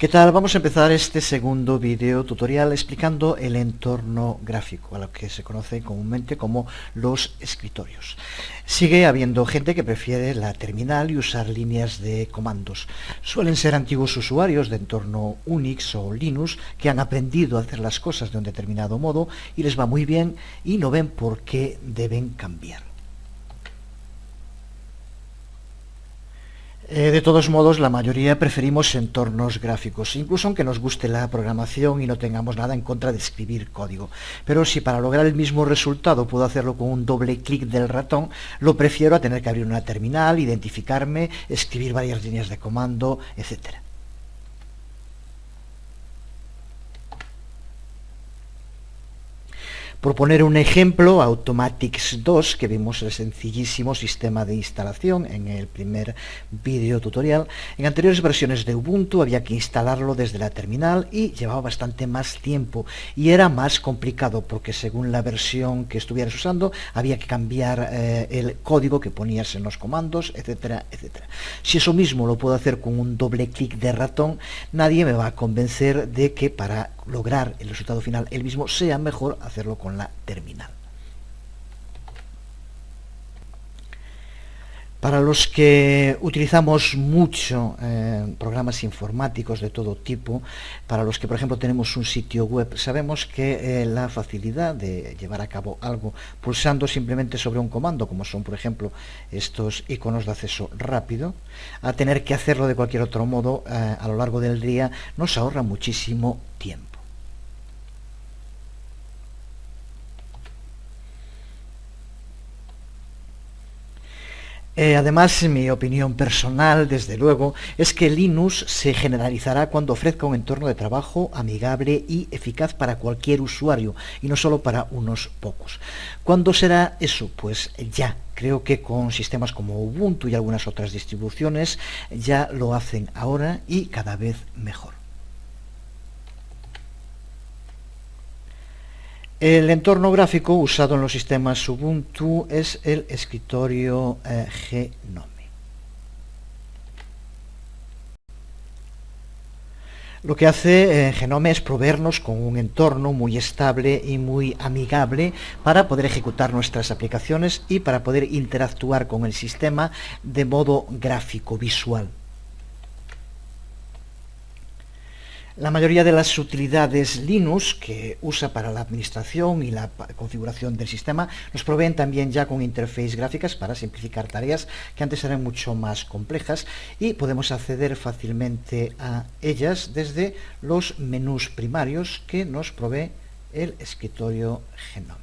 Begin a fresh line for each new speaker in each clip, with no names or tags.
¿Qué tal? Vamos a empezar este segundo video tutorial explicando el entorno gráfico, a lo que se conoce comúnmente como los escritorios. Sigue habiendo gente que prefiere la terminal y usar líneas de comandos. Suelen ser antiguos usuarios de entorno Unix o Linux que han aprendido a hacer las cosas de un determinado modo y les va muy bien y no ven por qué deben cambiar. De todos modos, la mayoría preferimos entornos gráficos, incluso aunque nos guste la programación y no tengamos nada en contra de escribir código. Pero si para lograr el mismo resultado puedo hacerlo con un doble clic del ratón, lo prefiero a tener que abrir una terminal, identificarme, escribir varias líneas de comando, etc. Por poner un ejemplo, Automatics 2, que vimos el sencillísimo sistema de instalación en el primer vídeo tutorial, en anteriores versiones de Ubuntu había que instalarlo desde la terminal y llevaba bastante más tiempo y era más complicado porque según la versión que estuvieras usando había que cambiar el código que ponías en los comandos, etcétera, etcétera. Si eso mismo lo puedo hacer con un doble clic de ratón, nadie me va a convencer de que para lograr el resultado final el mismo sea mejor hacerlo con la terminal. Para los que utilizamos mucho programas informáticos de todo tipo, para los que por ejemplo tenemos un sitio web, sabemos que la facilidad de llevar a cabo algo pulsando simplemente sobre un comando, como son por ejemplo estos iconos de acceso rápido, a tener que hacerlo de cualquier otro modo a lo largo del día, nos ahorra muchísimo tiempo. Además, mi opinión personal, desde luego, es que Linux se generalizará cuando ofrezca un entorno de trabajo amigable y eficaz para cualquier usuario, y no solo para unos pocos. ¿Cuándo será eso? Pues ya. Creo que con sistemas como Ubuntu y algunas otras distribuciones ya lo hacen ahora y cada vez mejor. El entorno gráfico usado en los sistemas Ubuntu es el escritorio GNOME. Lo que hace GNOME es proveernos con un entorno muy estable y muy amigable para poder ejecutar nuestras aplicaciones y para poder interactuar con el sistema de modo gráfico, visual. La mayoría de las utilidades Linux que usa para la administración y la configuración del sistema nos proveen también ya con interfaces gráficas para simplificar tareas que antes eran mucho más complejas y podemos acceder fácilmente a ellas desde los menús primarios que nos provee el escritorio GNOME.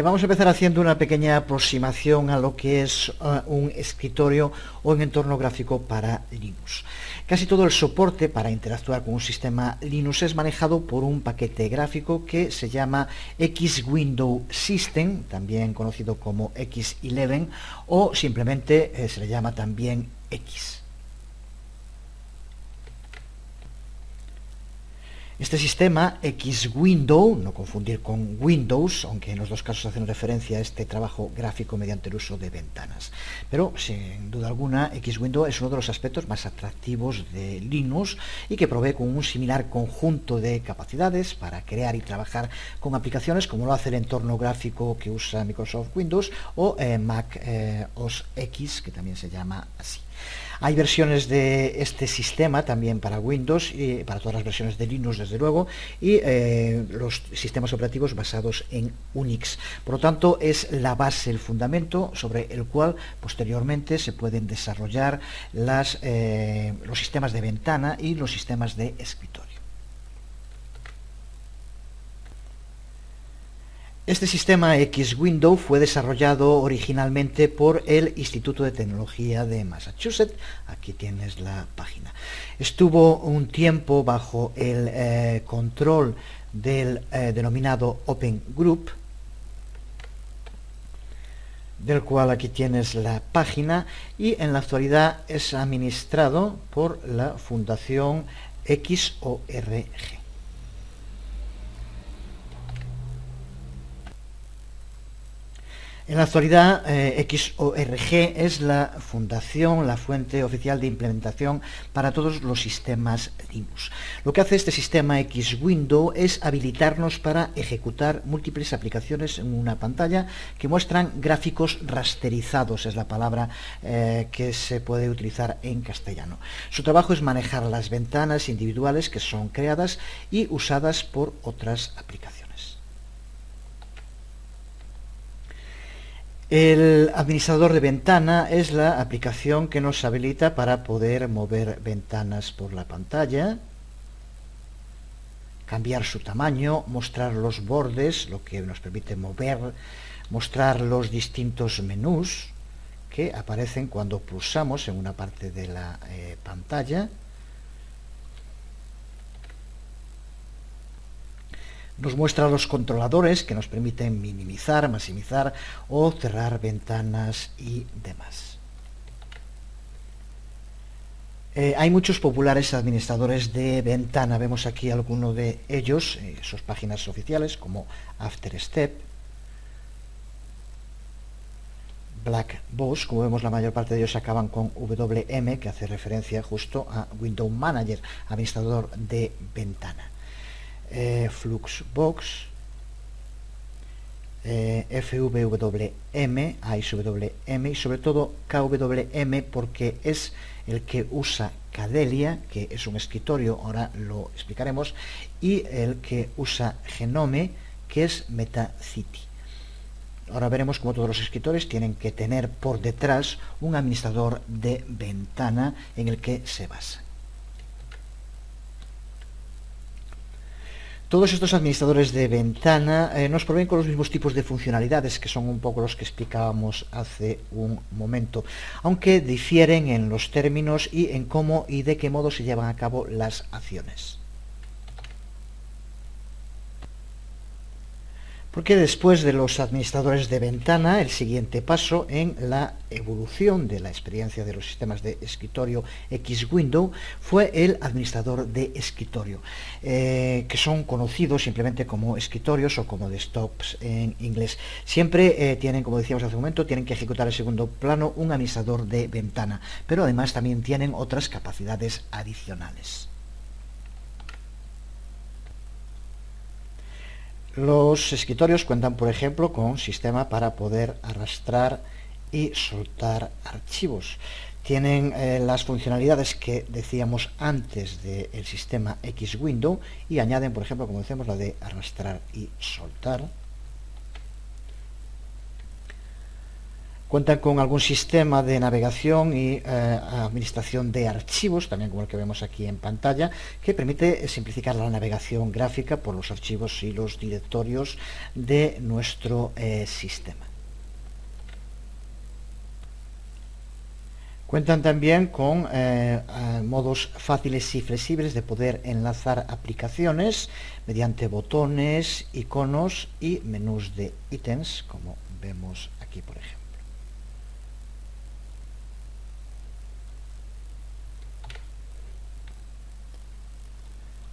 Vamos a empezar haciendo una pequeña aproximación a lo que es un escritorio o un entorno gráfico para Linux. Casi todo el soporte para interactuar con un sistema Linux es manejado por un paquete gráfico que se llama X-Window System, también conocido como X11, o simplemente se le llama también X. Este sistema X-Window, no confundir con Windows, aunque en los dos casos hacen referencia a este trabajo gráfico mediante el uso de ventanas. Pero, sin duda alguna, X-Window es uno de los aspectos más atractivos de Linux y que provee con un similar conjunto de capacidades para crear y trabajar con aplicaciones como lo hace el entorno gráfico que usa Microsoft Windows o Mac OS X, que también se llama así. Hay versiones de este sistema también para Windows y para todas las versiones de Linux, desde luego, y los sistemas operativos basados en Unix. Por lo tanto, es la base, el fundamento sobre el cual posteriormente se pueden desarrollar los sistemas de ventana y los sistemas de escritorio. Este sistema X-Window fue desarrollado originalmente por el Instituto de Tecnología de Massachusetts. Aquí tienes la página. Estuvo un tiempo bajo el control del denominado Open Group, del cual aquí tienes la página, y en la actualidad es administrado por la Fundación XORG. En la actualidad, XORG es la fundación, la fuente oficial de implementación para todos los sistemas Linux. Lo que hace este sistema Xwindow es habilitarnos para ejecutar múltiples aplicaciones en una pantalla que muestran gráficos rasterizados, es la palabra que se puede utilizar en castellano. Su trabajo es manejar las ventanas individuales que son creadas y usadas por otras aplicaciones. El administrador de ventana es la aplicación que nos habilita para poder mover ventanas por la pantalla, cambiar su tamaño, mostrar los bordes, lo que nos permite mostrar los distintos menús que aparecen cuando pulsamos en una parte de la pantalla. Nos muestra los controladores que nos permiten minimizar, maximizar o cerrar ventanas y demás. Hay muchos populares administradores de ventana. Vemos aquí algunos de ellos, sus páginas oficiales como AfterStep, BlackBoss. Como vemos, la mayor parte de ellos acaban con WM, que hace referencia justo a Window Manager, administrador de ventana. Fluxbox, FWM, AISWM y sobre todo KWM, porque es el que usa Cadelia, que es un escritorio, ahora lo explicaremos, y el que usa Genome, que es Metacity. Ahora veremos cómo todos los escritores tienen que tener por detrás un administrador de ventana en el que se basa. Todos estos administradores de ventana nos proveen con los mismos tipos de funcionalidades, que son un poco los que explicábamos hace un momento, aunque difieren en los términos y en cómo y de qué modo se llevan a cabo las acciones. Porque después de los administradores de ventana, el siguiente paso en la evolución de la experiencia de los sistemas de escritorio Xwindow fue el administrador de escritorio, que son conocidos simplemente como escritorios o como desktops en inglés. Siempre tienen, como decíamos hace un momento, tienen que ejecutar en segundo plano un administrador de ventana, pero además también tienen otras capacidades adicionales. Los escritorios cuentan, por ejemplo, con un sistema para poder arrastrar y soltar archivos. Tienen las funcionalidades que decíamos antes del sistema Xwindow y añaden, por ejemplo, como decíamos, la de arrastrar y soltar. Cuentan con algún sistema de navegación y administración de archivos, también como el que vemos aquí en pantalla, que permite simplificar la navegación gráfica por los archivos y los directorios de nuestro sistema. Cuentan también con modos fáciles y flexibles de poder enlazar aplicaciones mediante botones, iconos y menús de ítems, como vemos aquí, por ejemplo.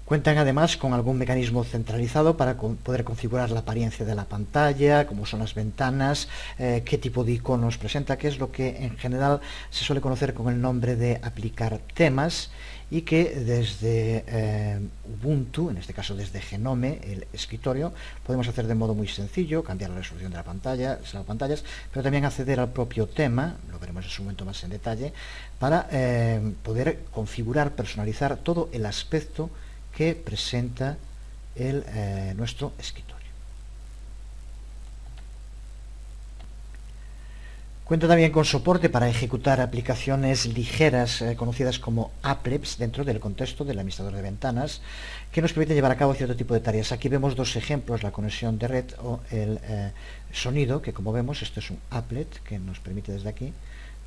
Cuentan además con algún mecanismo centralizado para poder configurar la apariencia de la pantalla, cómo son las ventanas, qué tipo de iconos presenta, que es lo que en general se suele conocer con el nombre de aplicar temas, y que desde Ubuntu, en este caso desde Genome, el escritorio, podemos hacer de modo muy sencillo, cambiar la resolución de las pantallas, pero también acceder al propio tema, lo veremos en su momento más en detalle, para poder configurar, personalizar todo el aspecto que presenta nuestro escritorio. Cuenta también con soporte para ejecutar aplicaciones ligeras conocidas como applets dentro del contexto del administrador de ventanas, que nos permite llevar a cabo cierto tipo de tareas. Aquí vemos dos ejemplos, la conexión de red o el sonido, que como vemos esto es un applet que nos permite desde aquí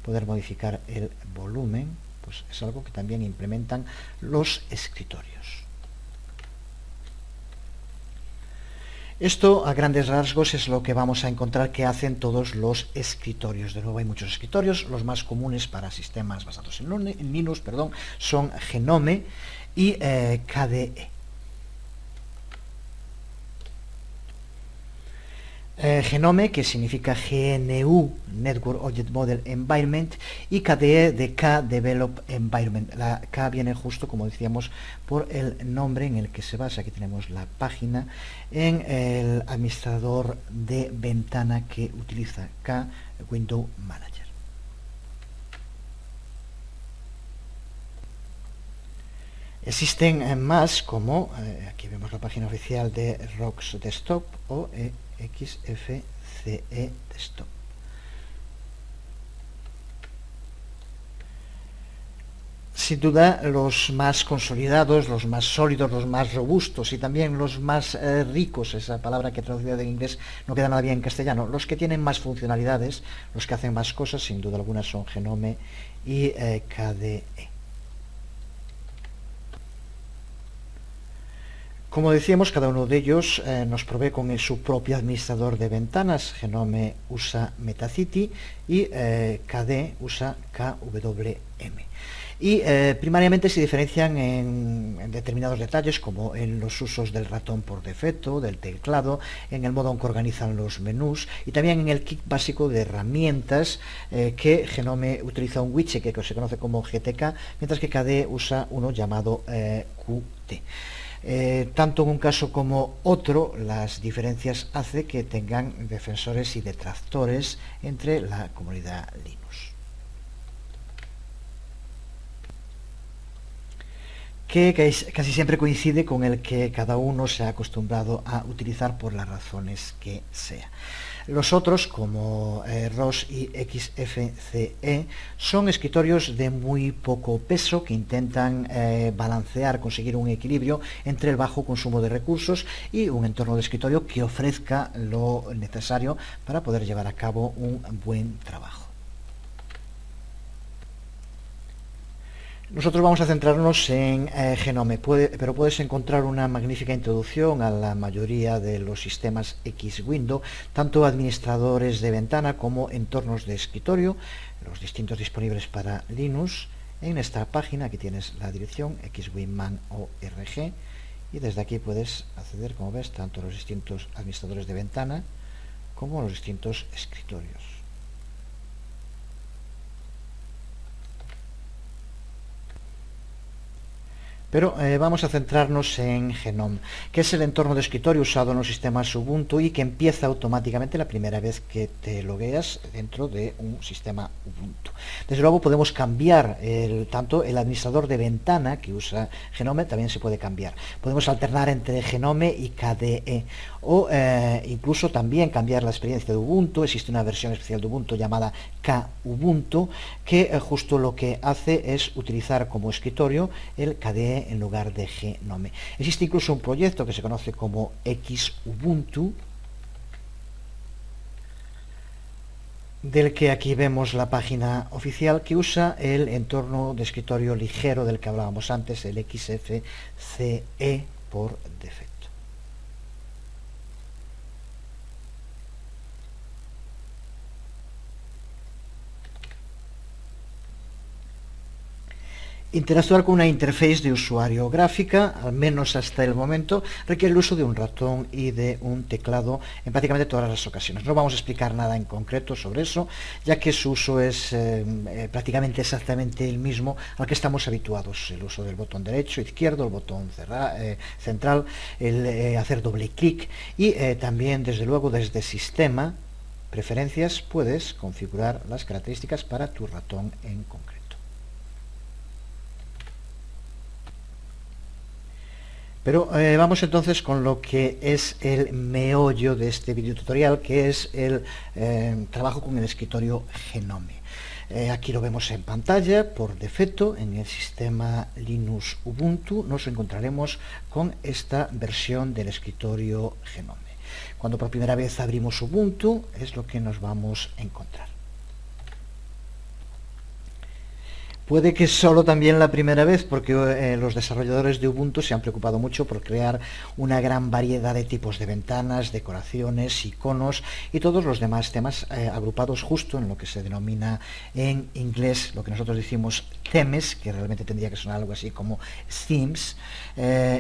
poder modificar el volumen. Pues es algo que también implementan los escritorios. Esto, a grandes rasgos, es lo que vamos a encontrar que hacen todos los escritorios. De nuevo, hay muchos escritorios. Los más comunes para sistemas basados en Linux, son Genome y KDE. Genome, que significa GNU, Network Object Model Environment, y KDE de K Develop Environment. La K viene justo, como decíamos, por el nombre en el que se basa. Aquí tenemos la página en el administrador de ventana que utiliza K Window Manager. Existen más, como aquí vemos la página oficial de ROX Desktop o XFCE Desktop. Sin duda, los más consolidados, los más sólidos, los más robustos y también los más ricos, esa palabra que traducida de inglés no queda nada bien en castellano, los que tienen más funcionalidades, los que hacen más cosas, sin duda alguna son Genome y KDE. Como decíamos, cada uno de ellos nos provee con su propio administrador de ventanas. Genome usa Metacity y KDE usa KWM. Y primariamente se diferencian en determinados detalles, como en los usos del ratón por defecto, del teclado, en el modo en que organizan los menús y también en el kit básico de herramientas que Genome utiliza un widget que se conoce como GTK, mientras que KDE usa uno llamado Qt. Tanto en un caso como otro, las diferencias hace que tengan defensores y detractores entre la comunidad Linux. Que casi siempre coincide con el que cada uno se ha acostumbrado a utilizar por las razones que sea. Los otros, como ROS y XFCE, son escritorios de muy poco peso que intentan balancear, conseguir un equilibrio entre el bajo consumo de recursos y un entorno de escritorio que ofrezca lo necesario para poder llevar a cabo un buen trabajo. Nosotros vamos a centrarnos en Genome, pero puedes encontrar una magnífica introducción a la mayoría de los sistemas X-Window, tanto administradores de ventana como entornos de escritorio, los distintos disponibles para Linux. En esta página, aquí tienes la dirección xwinman.org y desde aquí puedes acceder, como ves, tanto a los distintos administradores de ventana como a los distintos escritorios. Pero vamos a centrarnos en Genome, que es el entorno de escritorio usado en los sistemas Ubuntu y que empieza automáticamente la primera vez que te logueas dentro de un sistema Ubuntu. Desde luego podemos cambiar tanto el administrador de ventana que usa Genome, también se puede cambiar. Podemos alternar entre Genome y KDE o incluso también cambiar la experiencia de Ubuntu. Existe una versión especial de Ubuntu llamada Kubuntu que justo lo que hace es utilizar como escritorio el KDE en lugar de Genome. Existe incluso un proyecto que se conoce como Xubuntu, del que aquí vemos la página oficial, que usa el entorno de escritorio ligero del que hablábamos antes, el XFCE por defecto. Interactuar con una interface de usuario gráfica, al menos hasta el momento, requiere el uso de un ratón y de un teclado en prácticamente todas las ocasiones. No vamos a explicar nada en concreto sobre eso, ya que su uso es prácticamente exactamente el mismo al que estamos habituados. El uso del botón derecho, izquierdo, el botón central, el hacer doble clic y también, desde luego, desde Sistema, Preferencias, puedes configurar las características para tu ratón en concreto. Pero vamos entonces con lo que es el meollo de este video tutorial, que es el trabajo con el escritorio Genome. Aquí lo vemos en pantalla, por defecto, en el sistema Linux Ubuntu nos encontraremos con esta versión del escritorio Genome. Cuando por primera vez abrimos Ubuntu es lo que nos vamos a encontrar. Puede que solo también la primera vez, porque los desarrolladores de Ubuntu se han preocupado mucho por crear una gran variedad de tipos de ventanas, decoraciones, iconos y todos los demás temas agrupados justo en lo que se denomina en inglés, lo que nosotros decimos themes, que realmente tendría que sonar algo así como themes,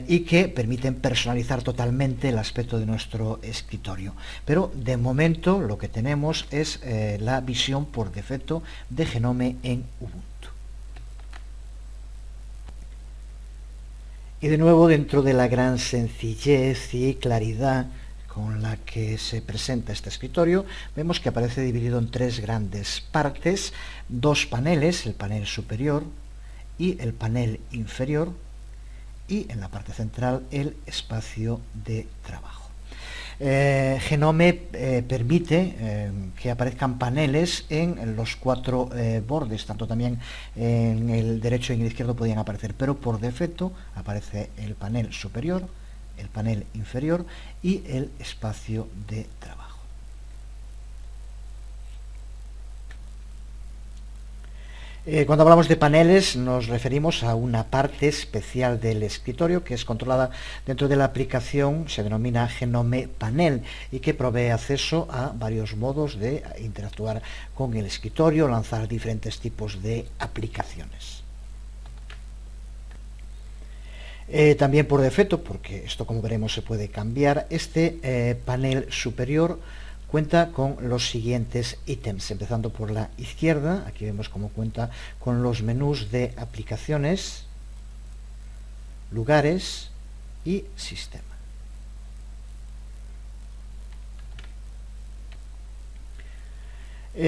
y que permiten personalizar totalmente el aspecto de nuestro escritorio. Pero de momento lo que tenemos es la visión por defecto de Genome en Ubuntu. Y de nuevo, dentro de la gran sencillez y claridad con la que se presenta este escritorio, vemos que aparece dividido en tres grandes partes, dos paneles, el panel superior y el panel inferior, y en la parte central el espacio de trabajo. Genome permite que aparezcan paneles en los cuatro bordes, tanto también en el derecho y en el izquierdo podían aparecer, pero por defecto aparece el panel superior, el panel inferior y el espacio de trabajo. Cuando hablamos de paneles nos referimos a una parte especial del escritorio que es controlada dentro de la aplicación, se denomina Genome Panel, y que provee acceso a varios modos de interactuar con el escritorio, lanzar diferentes tipos de aplicaciones. También por defecto, porque esto como veremos se puede cambiar, este panel superior cuenta con los siguientes ítems, empezando por la izquierda. Aquí vemos cómo cuenta con los menús de aplicaciones, lugares y sistema.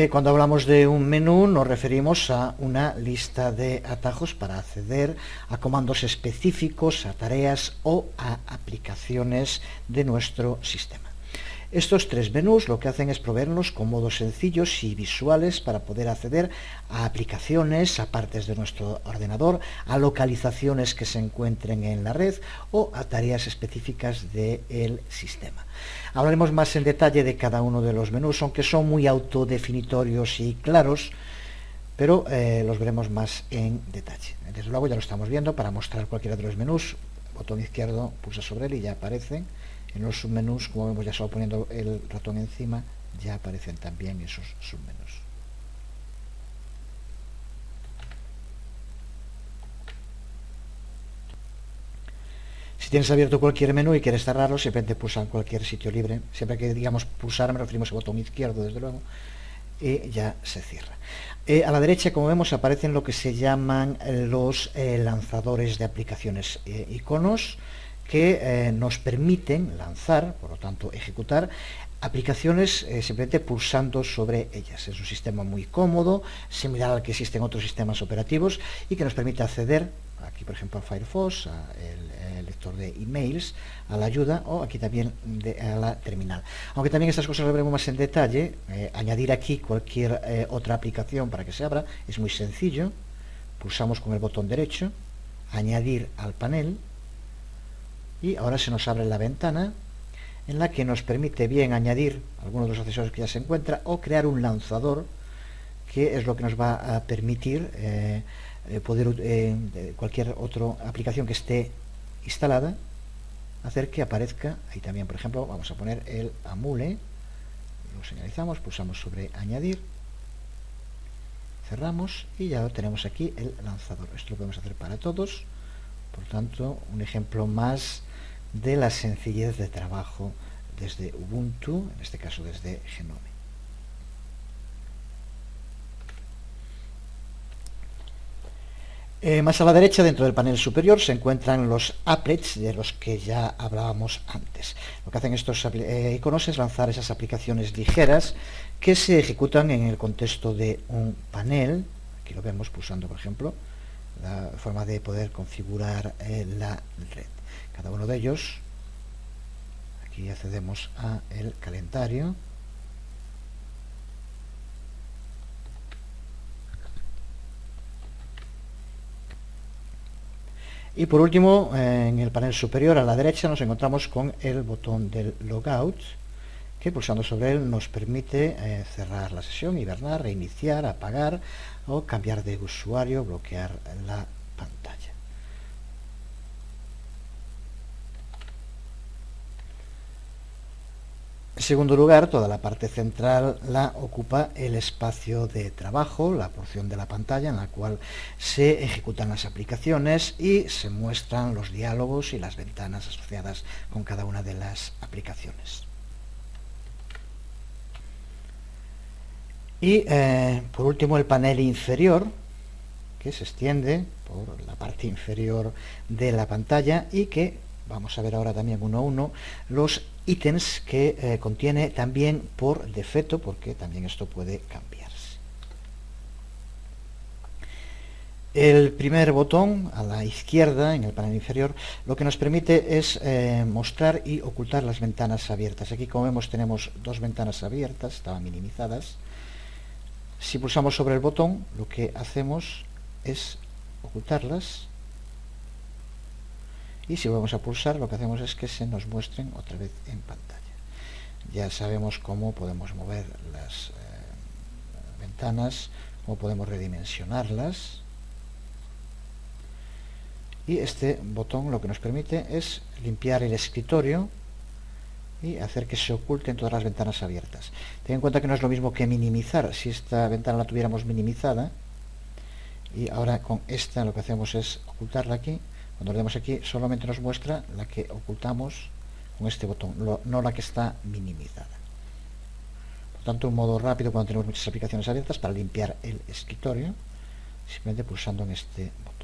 Cuando hablamos de un menú nos referimos a una lista de atajos para acceder a comandos específicos, a tareas o a aplicaciones de nuestro sistema. Estos tres menús lo que hacen es proveernos con modos sencillos y visuales para poder acceder a aplicaciones, a partes de nuestro ordenador, a localizaciones que se encuentren en la red o a tareas específicas del sistema. Hablaremos más en detalle de cada uno de los menús, aunque son muy autodefinitorios y claros, pero los veremos más en detalle. Desde luego ya lo estamos viendo. Para mostrar cualquiera de los menús, botón izquierdo, pulsa sobre él y ya aparecen. En los submenús, como vemos, ya solo poniendo el ratón encima, ya aparecen también esos submenús. Si tienes abierto cualquier menú y quieres cerrarlo, simplemente pulsa en cualquier sitio libre. Siempre que digamos pulsar, me referimos al botón izquierdo, desde luego, y ya se cierra. A la derecha, como vemos, aparecen lo que se llaman los lanzadores de aplicaciones, iconos, que nos permiten lanzar, por lo tanto ejecutar, aplicaciones simplemente pulsando sobre ellas. Es un sistema muy cómodo, similar al que existe en otros sistemas operativos y que nos permite acceder, aquí por ejemplo a Firefox, al lector de emails, a la ayuda o aquí también a la terminal. Aunque también estas cosas las veremos más en detalle, añadir aquí cualquier otra aplicación para que se abra es muy sencillo. Pulsamos con el botón derecho, añadir al panel, y ahora se nos abre la ventana en la que nos permite bien añadir algunos de los accesorios que ya se encuentra o crear un lanzador, que es lo que nos va a permitir poder cualquier otra aplicación que esté instalada hacer que aparezca ahí también. Por ejemplo, vamos a poner el Amule, lo señalizamos, pulsamos sobre añadir, cerramos y ya tenemos aquí el lanzador. Esto lo podemos hacer para todos. Por tanto, un ejemplo más de la sencillez de trabajo desde Ubuntu, en este caso desde Genome. Más a la derecha, dentro del panel superior, se encuentran los applets de los que ya hablábamos antes. Lo que hacen estos iconos es lanzar esas aplicaciones ligeras que se ejecutan en el contexto de un panel. Aquí lo vemos pulsando, por ejemplo, la forma de poder configurar la red. Cada uno de ellos, aquí accedemos a el calendario, y por último en el panel superior a la derecha nos encontramos con el botón del logout, que pulsando sobre él nos permite cerrar la sesión, hibernar, reiniciar, apagar o cambiar de usuario, bloquear la pantalla. En segundo lugar, toda la parte central la ocupa el espacio de trabajo, la porción de la pantalla en la cual se ejecutan las aplicaciones y se muestran los diálogos y las ventanas asociadas con cada una de las aplicaciones. Y por último, el panel inferior, que se extiende por la parte inferior de la pantalla y que vamos a ver ahora también uno a uno los ítems que contiene también por defecto, porque también esto puede cambiarse. El primer botón a la izquierda en el panel inferior lo que nos permite es mostrar y ocultar las ventanas abiertas. Aquí, como vemos, tenemos dos ventanas abiertas, estaban minimizadas. Si pulsamos sobre el botón, lo que hacemos es ocultarlas, y si volvemos a pulsar, lo que hacemos es que se nos muestren otra vez en pantalla. Ya sabemos cómo podemos mover las ventanas, cómo podemos redimensionarlas, y este botón lo que nos permite es limpiar el escritorio y hacer que se oculten todas las ventanas abiertas. Ten en cuenta que no es lo mismo que minimizar. Si esta ventana la tuviéramos minimizada, y ahora con esta lo que hacemos es ocultarla aquí, cuando le demos aquí solamente nos muestra la que ocultamos con este botón, no la que está minimizada. Por tanto, un modo rápido cuando tenemos muchas aplicaciones abiertas para limpiar el escritorio, simplemente pulsando en este botón.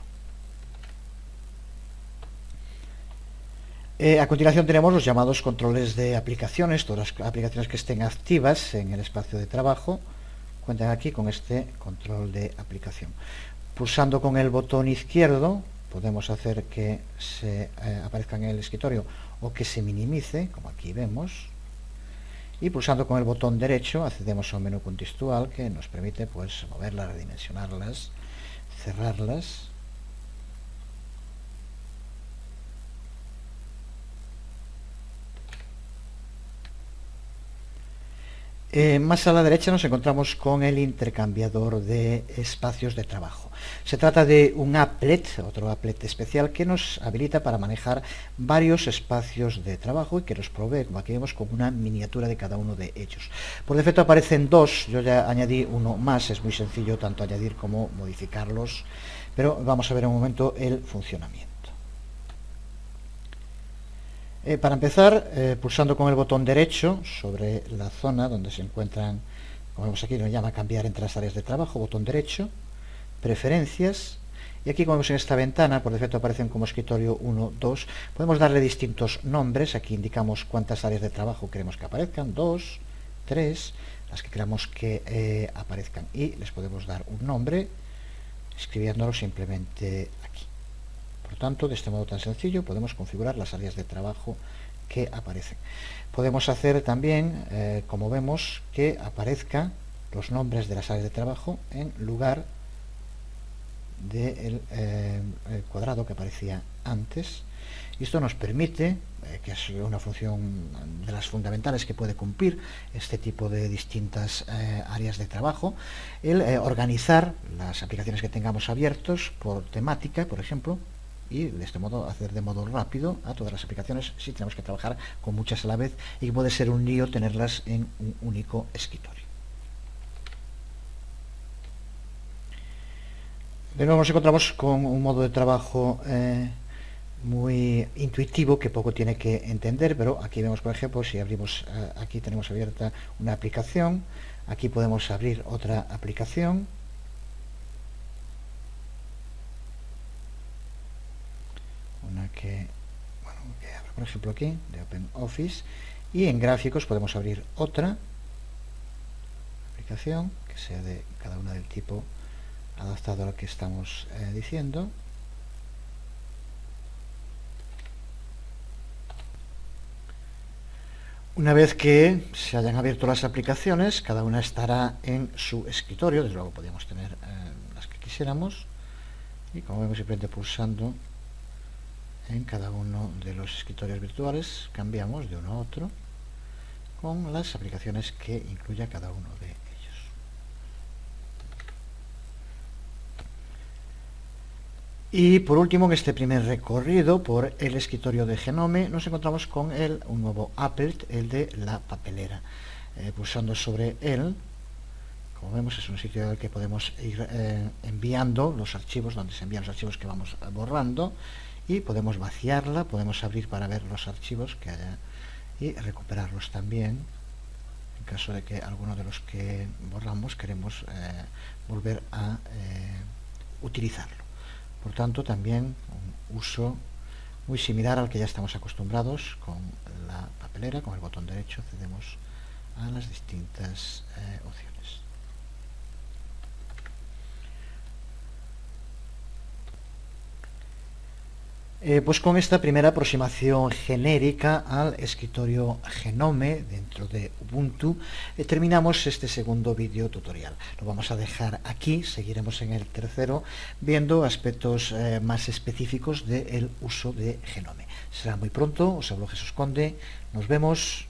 A continuación tenemos los llamados controles de aplicaciones. Todas las aplicaciones que estén activas en el espacio de trabajo cuentan aquí con este control de aplicación. Pulsando con el botón izquierdo podemos hacer que se aparezca en el escritorio o que se minimice, como aquí vemos, y pulsando con el botón derecho accedemos a un menú contextual que nos permite pues moverlas, redimensionarlas, cerrarlas. Más a la derecha nos encontramos con el intercambiador de espacios de trabajo. Se trata de un applet, otro applet especial que nos habilita para manejar varios espacios de trabajo y que nos provee, como aquí vemos, con una miniatura de cada uno de ellos. Por defecto aparecen dos, yo ya añadí uno más, es muy sencillo tanto añadir como modificarlos, pero vamos a ver en un momento el funcionamiento. Para empezar, pulsando con el botón derecho sobre la zona donde se encuentran, como vemos aquí, nos llama cambiar entre las áreas de trabajo, botón derecho, preferencias, y aquí, como vemos en esta ventana, por defecto aparecen como escritorio 1, 2, podemos darle distintos nombres. Aquí indicamos cuántas áreas de trabajo queremos que aparezcan, 2, 3, las que queramos que aparezcan, y les podemos dar un nombre escribiéndolo simplemente aquí. Por tanto, de este modo tan sencillo podemos configurar las áreas de trabajo que aparecen. Podemos hacer también, como vemos, que aparezcan los nombres de las áreas de trabajo en lugar del cuadrado que aparecía antes. Y esto nos permite, que es una función de las fundamentales que puede cumplir este tipo de distintas áreas de trabajo, el organizar las aplicaciones que tengamos abiertos por temática, por ejemplo, y de este modo hacer de modo rápido a todas las aplicaciones si tenemos que trabajar con muchas a la vez, y puede ser un lío tenerlas en un único escritorio. De nuevo nos encontramos con un modo de trabajo muy intuitivo que poco tiene que entender, pero aquí vemos, por ejemplo, si abrimos, aquí tenemos abierta una aplicación, aquí podemos abrir otra aplicación, una que abro, por ejemplo, aquí, de OpenOffice, y en gráficos podemos abrir otra aplicación que sea de cada una del tipo adaptado a lo que estamos diciendo. Una vez que se hayan abierto las aplicaciones, cada una estará en su escritorio. Desde luego podríamos tener las que quisiéramos, y como vemos, simplemente pulsando en cada uno de los escritorios virtuales cambiamos de uno a otro, con las aplicaciones que incluya cada uno de ellos. Y por último, en este primer recorrido por el escritorio de Genome, nos encontramos con un nuevo applet, el de la papelera. Pulsando sobre él, como vemos, es un sitio al que podemos ir enviando los archivos, donde se envían los archivos que vamos borrando, y podemos vaciarla, podemos abrir para ver los archivos que haya y recuperarlos también en caso de que alguno de los que borramos queremos volver a utilizarlo. Por tanto, también un uso muy similar al que ya estamos acostumbrados con la papelera. Con el botón derecho accedemos a las distintas opciones. Pues con esta primera aproximación genérica al escritorio Genome dentro de Ubuntu, terminamos este segundo vídeo tutorial. Lo vamos a dejar aquí, seguiremos en el tercero viendo aspectos más específicos del uso de Genome. Será muy pronto, os hablo Jesús Conde, nos vemos.